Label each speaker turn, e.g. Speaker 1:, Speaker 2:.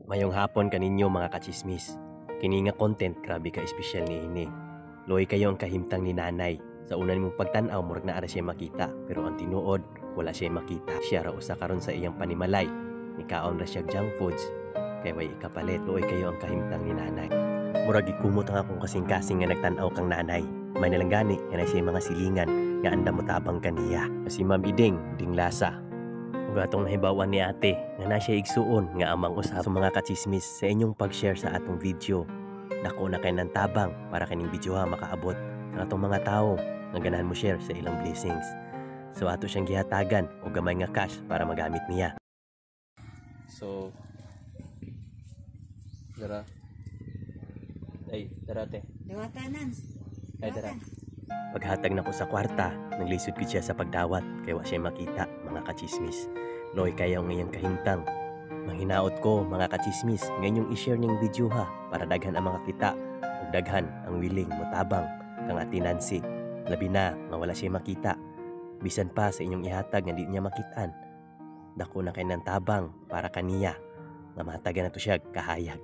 Speaker 1: Mayong hapon kaninyo mga kachismis. Kini nga content grabe ka espesyal ni ini. Loy kayo ang kahimtang ni nanay. Sa unan mong pagtan-aw murag na ara siya makita, pero ang tinuod wala siya makita. Siya ra usa karon sa iyang panimalay. Nikaon ra siya junk foods. Kay way ikapalit, loy kayo ang kahimtang ni nanay. Murag gikumot ang akong kasing-kasing nga nagtan-aw kang nanay. May nalanggani nga na siya mga silingan nga anda mo tabang kaniya. Kasi Ma'am Iding, ding lasa. Ug atong nahibawan ni ate nga na siya igsuon nga amang usab sa mga kachismis sa inyong pag-share sa atong video. Dako na kay nang tabang para kaning video ha makaabot sa atong mga tawo nga ganahan mo share sa ilang blessings. So ato siyang gihatagan og gamay nga cash para magamit niya. So dara. Ay, dara te.
Speaker 2: Dawatanan.
Speaker 1: Ay dara. Paghatag na ko sa kwarta, naglisod ko siya sa pagdawat kay wa siya makita mga kachismis. Loy kayo ngayong kahimtang. Manghinaot ko mga kachismis ngayong i-share ning video ha para daghan ang mga kita ug daghan ang willing motabang kang Ate Nancy. Labi na nga wala siya makita. Bisan pa sa inyong ihatag nga di niya makitaan. Dako na kay nang tabang para kaniya nga mahatagan nato siya kahayag.